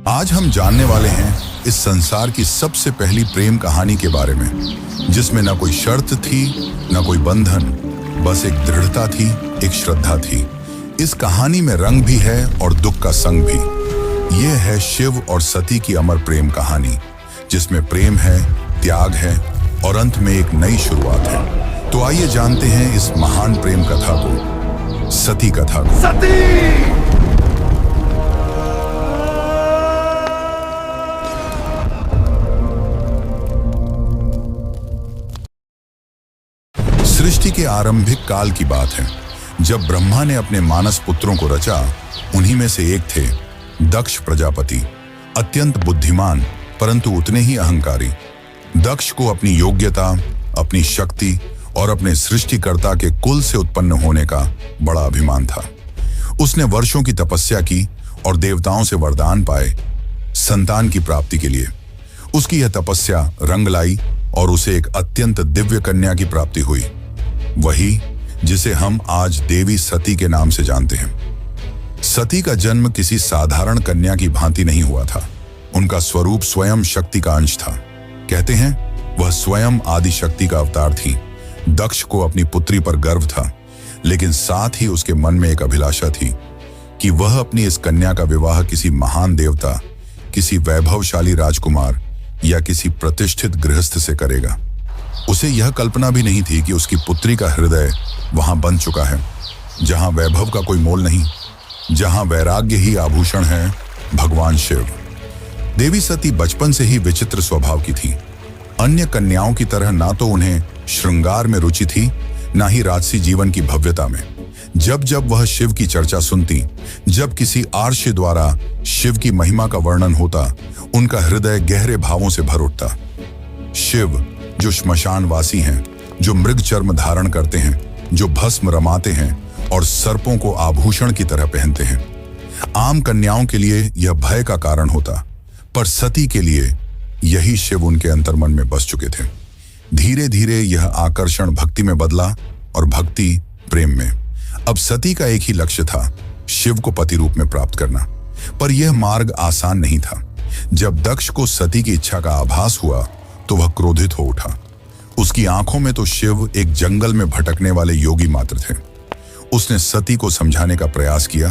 आज हम जानने वाले हैं इस संसार की सबसे पहली प्रेम कहानी के बारे में, जिसमें न कोई शर्त थी, न कोई बंधन, बस एक दृढ़ता थी, एक श्रद्धा थी। इस कहानी में रंग भी है और दुख का संग भी। यह है शिव और सती की अमर प्रेम कहानी, जिसमें प्रेम है, त्याग है और अंत में एक नई शुरुआत है। तो आइए जानते हैं इस महान प्रेम कथा को, सती कथा को। सती! सृष्टि के आरंभिक काल की बात है, जब ब्रह्मा ने अपने मानस पुत्रों को रचा। उन्हीं में से एक थे दक्ष प्रजापति, अत्यंत बुद्धिमान परंतु उतने ही अहंकारी। दक्ष को अपनी योग्यता, अपनी शक्ति और अपने सृष्टिकर्ता के कुल से उत्पन्न होने का बड़ा अभिमान था। उसने वर्षों की तपस्या की और देवताओं से वरदान पाए संतान की प्राप्ति के लिए। उसकी यह तपस्या रंग लाई और उसे एक अत्यंत दिव्य कन्या की प्राप्ति हुई, वही जिसे हम आज देवी सती के नाम से जानते हैं। सती का जन्म किसी साधारण कन्या की भांति नहीं हुआ था। उनका स्वरूप स्वयं शक्ति का अंश था। कहते हैं वह स्वयं आदि शक्ति का अवतार थी। दक्ष को अपनी पुत्री पर गर्व था, लेकिन साथ ही उसके मन में एक अभिलाषा थी कि वह अपनी इस कन्या का विवाह किसी महान देवता, किसी वैभवशाली राजकुमार या किसी प्रतिष्ठित गृहस्थ से करेगा। उसे यह कल्पना भी नहीं थी कि उसकी पुत्री का हृदय वहां बन चुका है, जहां वैभव का कोई मोल नहीं, जहां वैराग्य ही आभूषण है, भगवान शिव। देवी सती बचपन से ही विचित्र स्वभाव की थी। अन्य कन्याओं की तरह ना तो उन्हें श्रृंगार में रुचि थी, ना ही राजसी जीवन की भव्यता में। जब जब वह शिव की चर्चा सुनती, जब किसी आर्षि द्वारा शिव की महिमा का वर्णन होता, उनका हृदय गहरे भावों से भर उठता। शिव जो श्मशानवासी हैं, जो मृग चर्म धारण करते हैं, जो भस्म रमाते हैं और सर्पों को आभूषण की तरह पहनते हैं। आम कन्याओं के लिए यह भय का कारण होता, पर सती के लिए यही शिव उनके अंतर्मन में बस चुके थे। धीरे धीरे यह आकर्षण भक्ति में बदला और भक्ति प्रेम में। अब सती का एक ही लक्ष्य था, शिव को पति रूप में प्राप्त करना। पर यह मार्ग आसान नहीं था। जब दक्ष को सती की इच्छा का आभास हुआ तो वह क्रोधित हो उठा। उसकी आंखों में तो शिव एक जंगल में भटकने वाले योगी मात्र थे। उसने सती को समझाने का प्रयास किया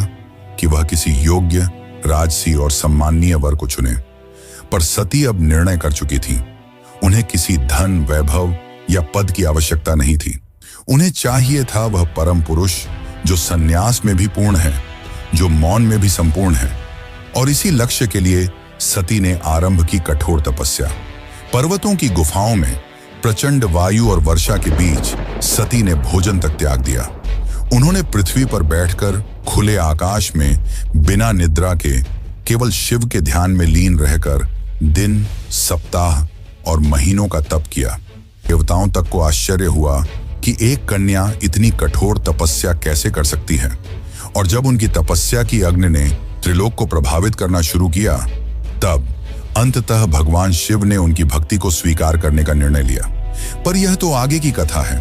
कि वह किसी योग्य, राजसी और सम्माननीय वर को चुने, पर सती अब निर्णय कर चुकी थी। उन्हें किसी धन, वैभव या पद की आवश्यकता नहीं थी। उन्हें चाहिए था वह परम पुरुष जो संन्यास में भी पूर्ण है, जो मौन में भी संपूर्ण है। और इसी लक्ष्य के लिए सती ने आरंभ की कठोर तपस्या। पर्वतों की गुफाओं में प्रचंड वायु और वर्षा के बीच सती ने भोजन तक त्याग दिया। उन्होंने पृथ्वी पर बैठकर खुले आकाश में बिना निद्रा के केवल शिव के ध्यान में लीन रहकर दिन, सप्ताह और महीनों का तप किया। देवताओं तक को आश्चर्य हुआ कि एक कन्या इतनी कठोर तपस्या कैसे कर सकती है। और जब उनकी तपस्या की अग्नि ने त्रिलोक को प्रभावित करना शुरू किया, तब अंततः भगवान शिव ने उनकी भक्ति को स्वीकार करने का निर्णय लिया। पर यह तो आगे की कथा है।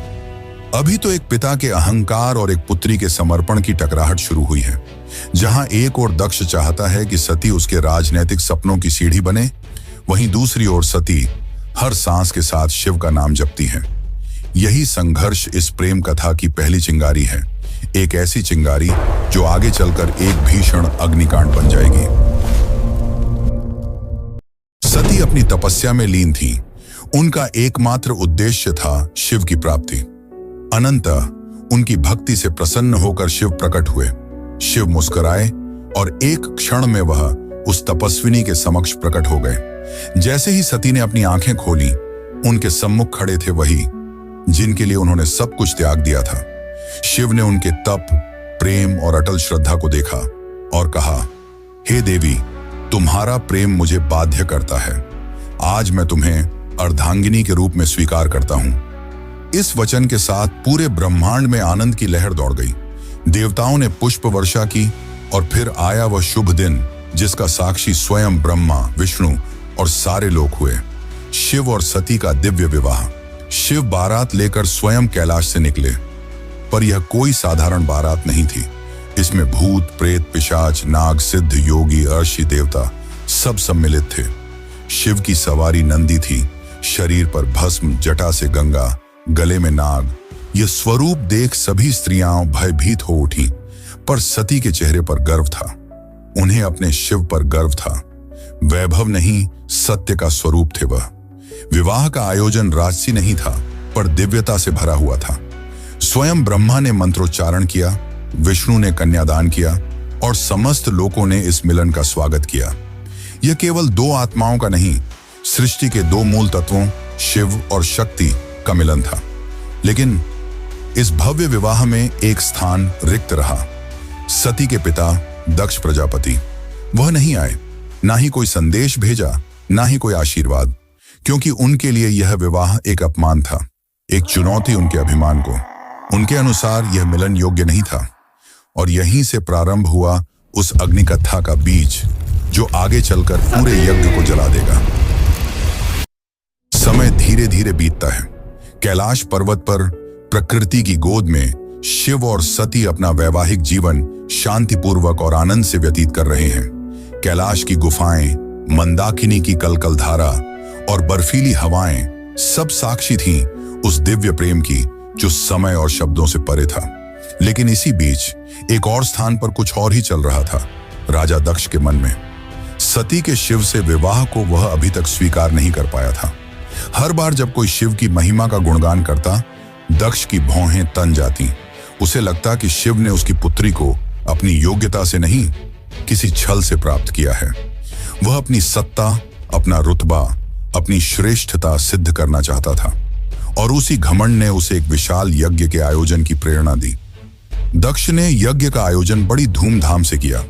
अभी तो एक पिता के अहंकार और एक पुत्री के समर्पण की टकराहट शुरू हुई है। जहां एक ओर दक्ष चाहता है कि सती उसके राजनैतिक सपनों की सीढ़ी बने, वहीं दूसरी ओर सती हर सांस के साथ शिव का नाम जपती है। यही संघर्ष इस प्रेम कथा की पहली चिंगारी है, एक ऐसी चिंगारी जो आगे चलकर एक भीषण अग्निकांड बन जाएगी। सती अपनी तपस्या में लीन थी। उनका एकमात्र उद्देश्य था शिव की प्राप्ति। अनंतः उनकी भक्ति से प्रसन्न होकर शिव प्रकट हुए। शिव मुस्कुराए और एक क्षण में वह उस तपस्विनी के समक्ष प्रकट हो गए। जैसे ही सती ने अपनी आंखें खोली, उनके सम्मुख खड़े थे वही जिनके लिए उन्होंने सब कुछ त्याग दिया था। शिव ने उनके तप, प्रेम और अटल श्रद्धा को देखा और कहा, हे देवी, तुम्हारा प्रेम मुझे बाध्य करता है। आज मैं तुम्हें अर्धांगिनी के रूप में स्वीकार करता हूं। इस वचन के साथ पूरे ब्रह्मांड में आनंद की लहर दौड़ गई। देवताओं ने पुष्प वर्षा की और फिर आया वह शुभ दिन जिसका साक्षी स्वयं ब्रह्मा, विष्णु और सारे लोक हुए। शिव और सती का दिव्य विवाह। शिव बारात लेकर स्वयं कैलाश से निकले, पर यह कोई साधारण बारात नहीं थी। इसमें भूत, प्रेत, पिशाच, नाग, सिद्ध, योगी, अर्षि, देवता सब सम्मिलित थे। शिव की सवारी नंदी थी, शरीर पर भस्म, जटा से गंगा, गले में नाग। यह स्वरूप देख सभी स्त्रियां भयभीत हो उठी, पर सती के चेहरे पर गर्व था। उन्हें अपने शिव पर गर्व था। वैभव नहीं, सत्य का स्वरूप थे वह। विवाह का आयोजन राजसी नहीं था, पर दिव्यता से भरा हुआ था। स्वयं ब्रह्मा ने मंत्रोच्चारण किया, विष्णु ने कन्यादान किया और समस्त लोगों ने इस मिलन का स्वागत किया। यह केवल दो आत्माओं का नहीं, सृष्टि के दो मूल तत्वों शिव और शक्ति का मिलन था। लेकिन इस भव्य विवाह में एक स्थान रिक्त रहा। सती के पिता दक्ष प्रजापति, वह नहीं आए। ना ही कोई संदेश भेजा, ना ही कोई आशीर्वाद, क्योंकि उनके लिए यह विवाह एक अपमान था, एक चुनौती उनके अभिमान को। उनके अनुसार यह मिलन योग्य नहीं था। और यहीं से प्रारंभ हुआ उस अग्निकथा का बीज, जो आगे चलकर पूरे यज्ञ को जला देगा। समय धीरे धीरे बीतता है। कैलाश पर्वत पर प्रकृति की गोद में शिव और सती अपना वैवाहिक जीवन शांतिपूर्वक और आनंद से व्यतीत कर रहे हैं। कैलाश की गुफाएं, मंदाकिनी की कलकल धारा और बर्फीली हवाएं सब साक्षी थीं उस दिव्य प्रेम की जो समय और शब्दों से परे था। लेकिन इसी बीच एक और स्थान पर कुछ और ही चल रहा था, राजा दक्ष के मन में। सती के शिव से विवाह को वह अभी तक स्वीकार नहीं कर पाया था। हर बार जब कोई शिव की महिमा का गुणगान करता, दक्ष की भौहें तन जाती। उसे लगता कि शिव ने उसकी पुत्री को अपनी योग्यता से नहीं, किसी छल से प्राप्त किया है। वह अपनी सत्ता, अपना रुतबा, अपनी श्रेष्ठता सिद्ध करना चाहता था, और उसी घमंड ने उसे एक विशाल यज्ञ के आयोजन की प्रेरणा दी। दक्ष ने यज्ञ का आयोजन बड़ी धूमधाम से किया।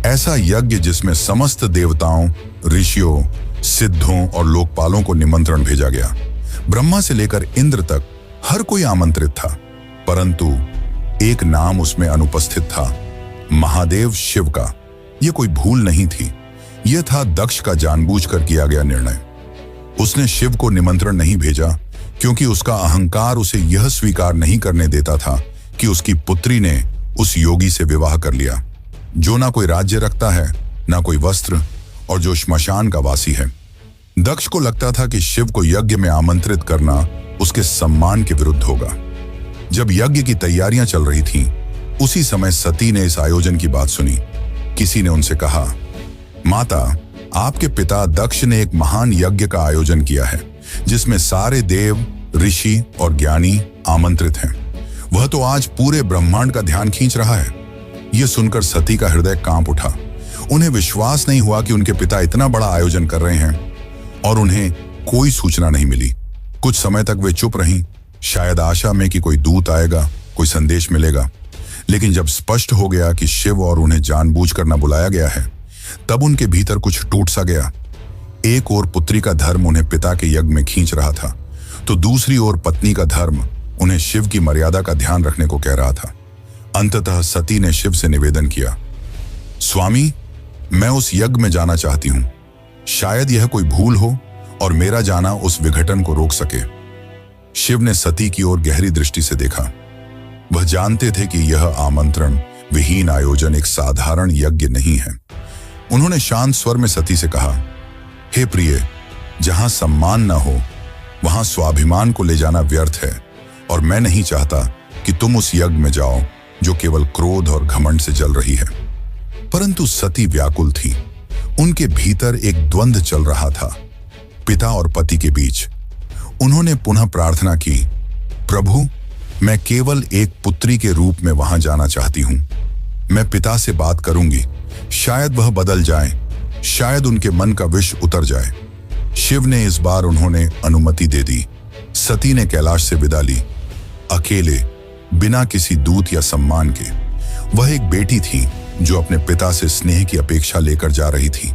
ऐसा यज्ञ जिसमें समस्त देवताओं, ऋषियों, सिद्धों और लोकपालों को निमंत्रण भेजा गया। ब्रह्मा से लेकर इंद्र तक हर कोई आमंत्रित था, परंतु एक नाम उसमें अनुपस्थित था, महादेव शिव का। यह कोई भूल नहीं थी, यह था दक्ष का जानबूझकर किया गया निर्णय। उसने शिव को निमंत्रण नहीं भेजा क्योंकि उसका अहंकार उसे यह स्वीकार नहीं करने देता था कि उसकी पुत्री ने उस योगी से विवाह कर लिया, जो ना कोई राज्य रखता है, ना कोई वस्त्र, और जो श्मशान का वासी है। दक्ष को लगता था कि शिव को यज्ञ में आमंत्रित करना उसके सम्मान के विरुद्ध होगा। जब यज्ञ की तैयारियां चल रही थीं, उसी समय सती ने इस आयोजन की बात सुनी। किसी ने उनसे कहा, माता, आपके पिता दक्ष ने एक महान यज्ञ का आयोजन किया है, जिसमें सारे देव, ऋषि और ज्ञानी आमंत्रित हैं। वह तो आज पूरे ब्रह्मांड का ध्यान खींच रहा है। यह सुनकर सती का हृदय कांप उठा। उन्हें विश्वास नहीं हुआ कि उनके पिता इतना बड़ा आयोजन कर रहे हैं और उन्हें कोई सूचना नहीं मिली। कुछ समय तक वे चुप रहीं, शायद आशा में कि कोई दूत आएगा, कोई संदेश मिलेगा। लेकिन जब स्पष्ट हो गया कि शिव और उन्हें जानबूझकर न बुलाया गया है, तब उनके भीतर कुछ टूट सा गया। एक ओर पुत्री का धर्म उन्हें पिता के यज्ञ में खींच रहा था, तो दूसरी ओर पत्नी का धर्म उन्हें शिव की मर्यादा का ध्यान रखने को कह रहा था। अंततः सती ने शिव से निवेदन किया, स्वामी, मैं उस यज्ञ में जाना चाहती हूं। शायद यह कोई भूल हो और मेरा जाना उस विघटन को रोक सके। शिव ने सती की ओर गहरी दृष्टि से देखा। वह जानते थे कि यह आमंत्रण विहीन आयोजन एक साधारण यज्ञ नहीं है। उन्होंने शांत स्वर में सती से कहा, हे प्रिय, जहां सम्मान न हो वहां स्वाभिमान को ले जाना व्यर्थ है, और मैं नहीं चाहता कि तुम उस यज्ञ में जाओ जो केवल क्रोध और घमंड से जल रही है। परंतु सती व्याकुल थी। उनके भीतर एक द्वंद्व चल रहा था, पिता और पति के बीच। उन्होंने पुनः प्रार्थना की, प्रभु, मैं केवल एक पुत्री के रूप में वहां जाना चाहती हूं। मैं पिता से बात करूंगी, शायद वह बदल जाए, शायद उनके मन का विष उतर जाए। शिव ने इस बार उन्होंने अनुमति दे दी। सती ने कैलाश से विदा ली, अकेले, बिना किसी दूत या सम्मान के। वह एक बेटी थी जो अपने पिता से स्नेह की अपेक्षा लेकर जा रही थी,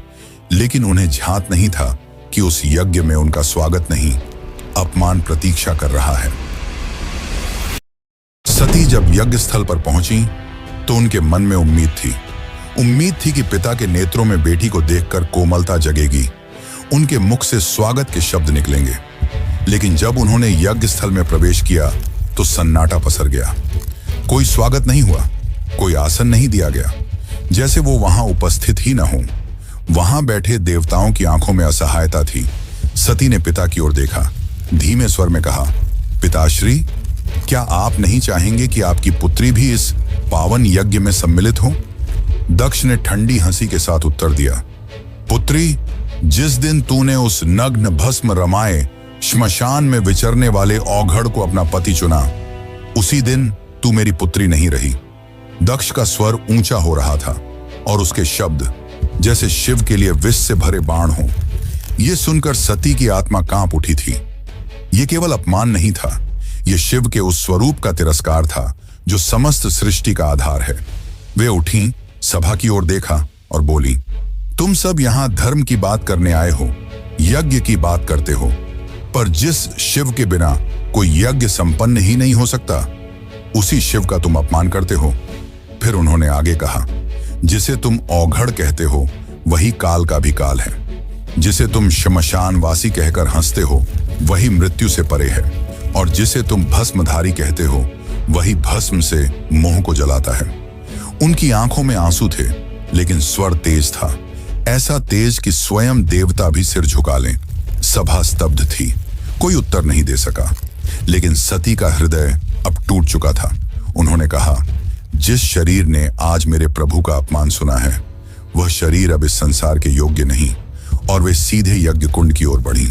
लेकिन उन्हें झांत नहीं था कि उस यज्ञ में उनका स्वागत नहीं, अपमान प्रतीक्षा कर रहा है। सती जब यज्ञ स्थल पर पहुंची तो उनके मन में उम्मीद थी कि पिता के नेत्रों में बेटी को देखकर कोमलता जगेगी, उनके मुख से स्वागत के शब्द निकलेंगे। लेकिन जब उन्होंने यज्ञ स्थल में प्रवेश किया तो सन्नाटा पसर गया। कोई स्वागत नहीं हुआ, कोई आसन नहीं दिया गया, जैसे वो वहां उपस्थित ही न हो। वहां बैठे देवताओं की आंखों में असहायता थी। सती ने पिता की ओर देखा, धीमे स्वर में कहा, पिताश्री, क्या आप नहीं चाहेंगे कि आपकी पुत्री भी इस पावन यज्ञ में सम्मिलित हो? दक्ष ने ठंडी हंसी के साथ उत्तर दिया, पुत्री, जिस दिन तूने उस नग्न भस्म रमाए श्मशान में विचरने वाले औघड़ को अपना पति चुना, उसी दिन तू मेरी पुत्री नहीं रही। दक्ष का स्वर ऊंचा हो रहा था और उसके शब्द जैसे शिव के लिए विष से भरे बाण हो। यह सुनकर सती की आत्मा कांप उठी थी। यह केवल अपमान नहीं था, यह शिव के उस स्वरूप का तिरस्कार था जो समस्त सृष्टि का आधार है। वे उठी, सभा की ओर देखा और बोली, तुम सब यहां धर्म की बात करने आए हो, यज्ञ की बात करते हो, पर जिस शिव के बिना कोई यज्ञ संपन्न ही नहीं हो सकता, उसी शिव का तुम अपमान करते हो। फिर उन्होंने आगे कहा, जिसे तुम औघड़ कहते हो वही काल का भी काल है। जिसे तुम श्मशानवासी कहकर हंसते हो वही मृत्यु से परे है, और जिसे तुम भस्मधारी कहते हो वही भस्म से मोह को जलाता है। उनकी आंखों में आंसू थे, लेकिन स्वर तेज था, ऐसा तेज कि स्वयं देवता भी सिर झुका लें। सभा स्तब्ध थी, कोई उत्तर नहीं दे सका, लेकिन सती का हृदय अब टूट चुका था। उन्होंने कहा, जिस शरीर ने आज मेरे प्रभु का अपमान सुना है, वह शरीर अब इस संसार के योग्य नहीं। और वे सीधे यज्ञ कुंड की ओर बढ़ी।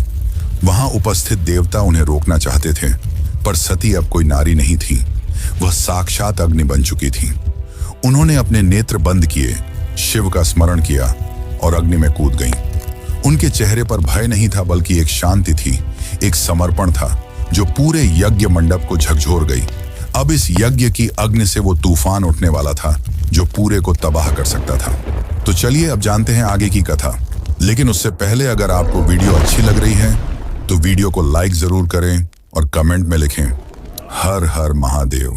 वहां उपस्थित देवता उन्हें रोकना चाहते थे, पर सती अब कोई नारी नहीं थी, वह साक्षात अग्नि बन चुकी थी। उन्होंने अपने नेत्र बंद किए, शिव का स्मरण किया और अग्नि में कूद गईं। उनके चेहरे पर भय नहीं था, बल्कि एक शांति थी, एक समर्पण था जो पूरे यज्ञ मंडप को झकझोर गई। अब इस यज्ञ की अग्नि से वो तूफान उठने वाला था जो पूरे को तबाह कर सकता था। तो चलिए अब जानते हैं आगे की कथा। लेकिन उससे पहले अगर आपको वीडियो अच्छी लग रही है तो वीडियो को लाइक जरूर करें और कमेंट में लिखें, हर हर महादेव।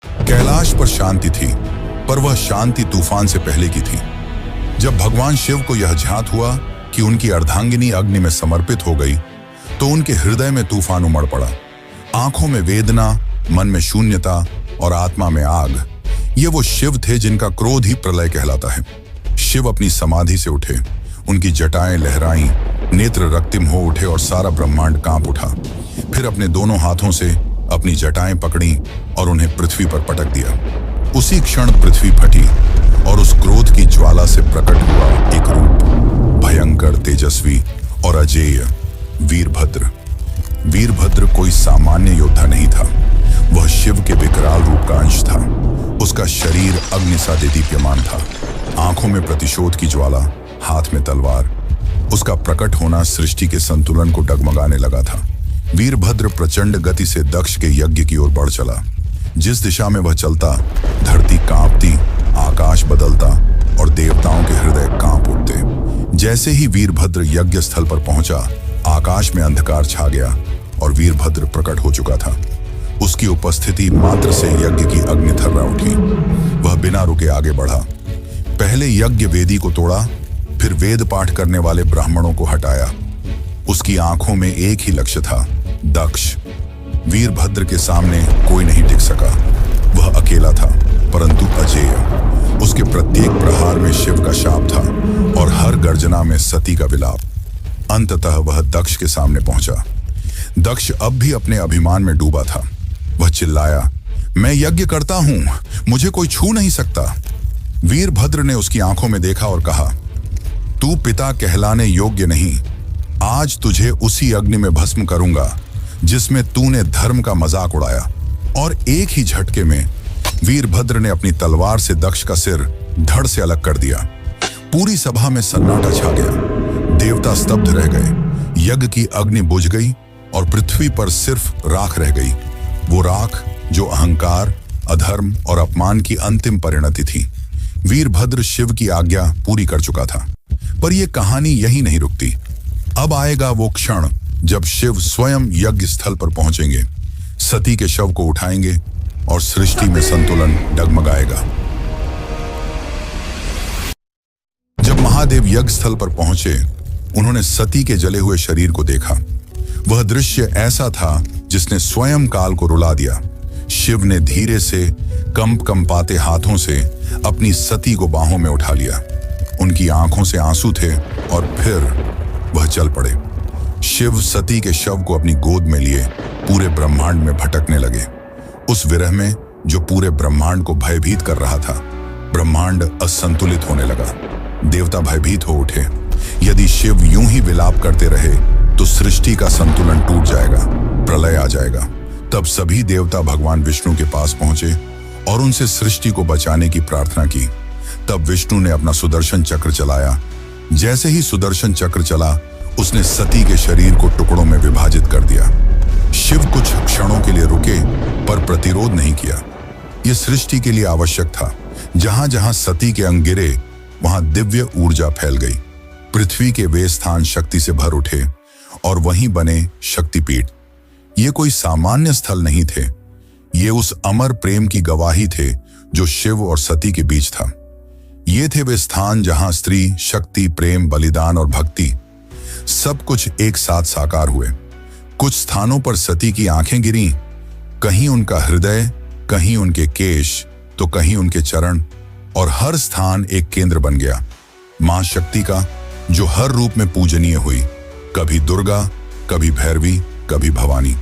कैलाश पर शांति थी, पर वह शांति तूफान से पहले की थी। जब भगवान शिव को यह ज्ञात हुआ कि उनकी अर्धांगिनी अग्नि में समर्पित हो गई, तो उनके हृदय में तूफान उमड़ पड़ा। आंखों में वेदना, मन में शून्यता और आत्मा में आग। ये वो शिव थे जिनका क्रोध ही प्रलय कहलाता है। शिव अपनी समाधि से उठे, उनकी जटाएं लहराईं, नेत्र रक्तिम हो उठे और सारा ब्रह्मांड कांप उठा। फिर अपने दोनों हाथों से अपनी जटाएं पकड़ी और उन्हें पृथ्वी पर पटक दिया। उसी क्षण पृथ्वी फटी और उस क्रोध की ज्वाला से प्रकट हुआ एक रूप, भयंकर, तेजस्वी और अजेय, वीरभद्र। वीरभद्र कोई सामान्य योद्धा नहीं था, वह शिव के विकराल रूप का अंश था। उसका शरीर अग्नि सा दीप्यमान था, आंखों में प्रतिशोध की ज्वाला, हाथ में तलवार। उसका प्रकट होना सृष्टि के संतुलन को डगमगाने लगा था। वीरभद्र प्रचंड गति से दक्ष के यज्ञ की ओर बढ़ चला। जिस दिशा में वह चलता, धरती कांपती, आकाश बदलता और देवताओं के हृदय कांप उठते। जैसे ही वीरभद्र यज्ञ स्थल पर पहुंचा, आकाश में अंधकार छा गया और वीरभद्र प्रकट हो चुका था। उसकी उपस्थिति मात्र से यज्ञ की अग्नि थर्रा उठी। वह बिना रुके आगे बढ़ा। पहले यज्ञ वेदी को तोड़ा, फिर वेद पाठ करने वाले ब्राह्मणों को हटाया। उसकी आंखों में एक ही लक्ष्य था, दक्ष। वीरभद्र के सामने कोई नहीं टिक सका। वह अकेला था, परंतु अजेय। उसके प्रत्येक प्रहार में शिव का शाप था और हर गर्जना में सती का विलाप। अंततः वह दक्ष के सामने पहुंचा। दक्ष अब भी अपने अभिमान में डूबा था। वह चिल्लाया, मैं यज्ञ करता हूं, मुझे कोई छू नहीं सकता। वीरभद्र ने उसकी आंखों में देखा और कहा, तू पिता कहलाने योग्य नहीं। आज तुझे उसी अग्नि में भस्म करूंगा जिसमें तूने धर्म का मजाक उड़ाया। और एक ही झटके में वीरभद्र ने अपनी तलवार से दक्ष का सिर धड़ से अलग कर दिया। पूरी सभा में सन्नाटा छा गया। देवता स्तब्ध रह गए। यज्ञ की अग्नि बुझ गई और पृथ्वी पर सिर्फ राख रह गई। वो राख जो अहंकार, अधर्म और अपमान की अंतिम परिणति थी। वीरभद्र शिव की आज्ञा पूरी कर चुका था। पर यह कहानी यही नहीं रुकती। अब आएगा वो क्षण जब शिव स्वयं यज्ञ स्थल पर पहुंचेंगे, सती के शव को उठाएंगे और सृष्टि में संतुलन डगमगाएगा। जब महादेव यज्ञ स्थल पर पहुंचे, उन्होंने सती के जले हुए शरीर को देखा। वह दृश्य ऐसा था जिसने स्वयं काल को रुला दिया। शिव ने धीरे से कंपाते हाथों से अपनी सती को बाहों में उठा लिया। उनकी आंखों से आंसू थे और फिर वह चल पड़े। शिव सती के शव को अपनी गोद में लिए पूरे ब्रह्मांड में भटकने लगे। उस विरह में जो पूरे ब्रह्मांड को भयभीत कर रहा था, ब्रह्मांड असंतुलित होने लगा। देवता भयभीत हो उठे। यदि शिव यूं ही विलाप करते रहे तो सृष्टि का संतुलन टूट जाएगा, प्रलय आ जाएगा। तब सभी देवता भगवान विष्णु के पास पहुंचे और उनसे सृष्टि को बचाने की प्रार्थना की। तब विष्णु ने अपना सुदर्शन चक्र चलाया। जैसे ही सुदर्शन चक्र चला, उसने सती के शरीर को टुकड़ों में विभाजित कर दिया। शिव कुछ क्षणों के लिए रुके पर प्रतिरोध नहीं किया। यह सृष्टि के लिए आवश्यक था। जहां जहां सती के अंग गिरे वहां दिव्य ऊर्जा फैल गई। पृथ्वी के वे स्थान शक्ति से भर उठे और वहीं बने शक्तिपीठ। ये कोई सामान्य स्थल नहीं थे। ये उस अमर प्रेम की गवाही थे जो शिव और सती के बीच था। ये थे वे स्थान जहां स्त्री, शक्ति, प्रेम, बलिदान और भक्ति सब कुछ एक साथ साकार हुए। कुछ स्थानों पर सती की आंखें गिरीं, कहीं उनका हृदय, कहीं उनके केश, तो कहीं उनके चरण, और हर स्थान एक केंद्र बन गया मां शक्ति का, जो हर रूप में पूजनीय हुई। कभी दुर्गा, कभी भैरवी, कभी भवानी।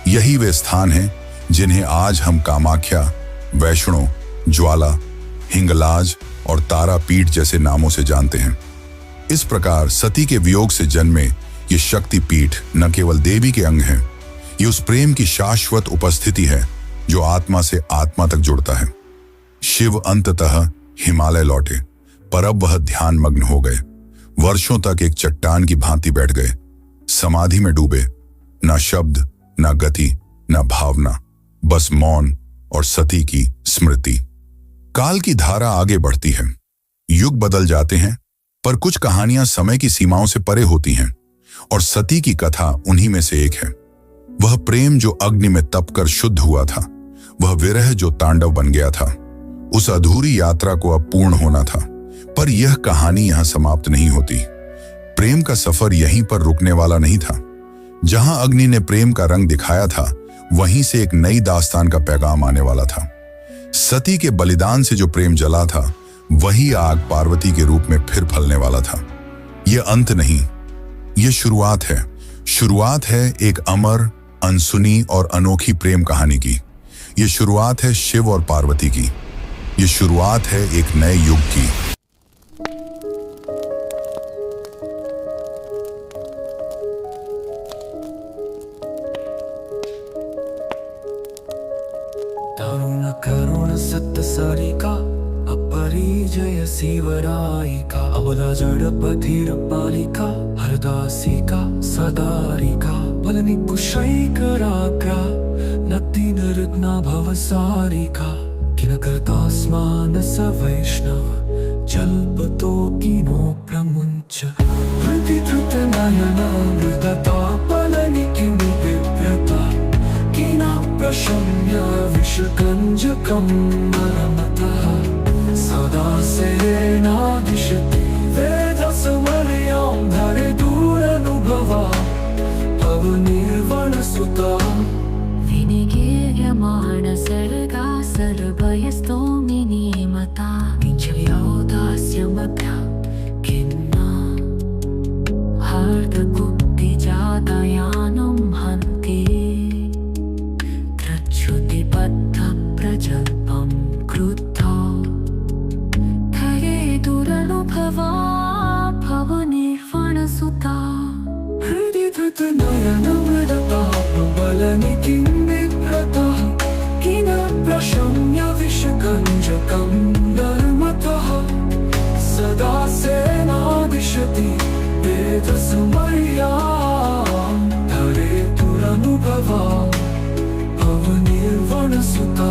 यही वे स्थान हैं जिन्हें आज हम कामाख्या, वैष्णो, ज्वाला, हिंगलाज और तारापीठ जैसे नामों से जानते हैं। इस प्रकार सती के वियोग से जन्मे ये शक्तिपीठ न केवल देवी के अंग हैं, ये उस प्रेम की शाश्वत उपस्थिति है जो आत्मा से आत्मा तक जुड़ता है। शिव अंततः हिमालय लौटे, पर अब वह ध्यान मग्न हो गए। वर्षों तक एक चट्टान की भांति बैठ गए, समाधि में डूबे। ना शब्द, ना गति, ना भावना, बस मौन और सती की स्मृति। काल की धारा आगे बढ़ती है, युग बदल जाते हैं, पर कुछ कहानियां समय की सीमाओं से परे होती हैं, और सती की कथा उन्हीं में से एक है। वह प्रेम जो अग्नि में तपकर शुद्ध हुआ था, वह विरह जो तांडव बन गया था। उस अधूरी यात्रा को अब पूर्ण होना था, पर यह कहानी यहां समाप्त नहीं होती। प्रेम का सफर यहीं पर रुकने वाला नहीं था। जहां अग्नि ने प्रेम का रंग दिखाया था, वहीं से एक नई दास्तान का पैगाम आने वाला था। सती के बलिदान से जो प्रेम जला था, वही आग पार्वती के रूप में फिर फलने वाला था। यह अंत नहीं, यह शुरुआत है। शुरुआत है एक अमर, अनसुनी और अनोखी प्रेम कहानी की। यह शुरुआत है शिव और पार्वती की। यह शुरुआत है एक नए युग की। तरुण करुण सत्य सारिका अपरिजय शिवरायिका अबला जडपथिर पालिका हरदासिका सदारिका बलनि कुशैकराग्रा नक्तिन रत्ना भवसारिका किलकर्तास्मान स वैष्णव जल्पतो किनो प्रमुञ्च प्रतिधृत नयना मृदता बलनि किमि विव्रता किना प्रशम्य विषकञ्जकं मरमतः सदा सेनादिशति वेदसमर्यां धरे दूरनुभवा भवनिर्वणसुता विनिगीयमाण सर्गा सर्वयस्तोमिनी मता किञ्चयोदास्यमभ्या किन्ना हार्दगुप्तिजातयानं हन्ति त्रच्छ्रुतिबद्धप्रजल्पं क्रुद्धो धरे दुरनुभवा भवनिर्वणसुता हृदि धृतनयनमृदता प्रबलनि किं बिभ्रतः किन प्रशम्य विषकञ्जकं धर्मतः सदा सेनादिशति वेदसमर्यां धरे दुरनुभवा भवनिर्वणसुता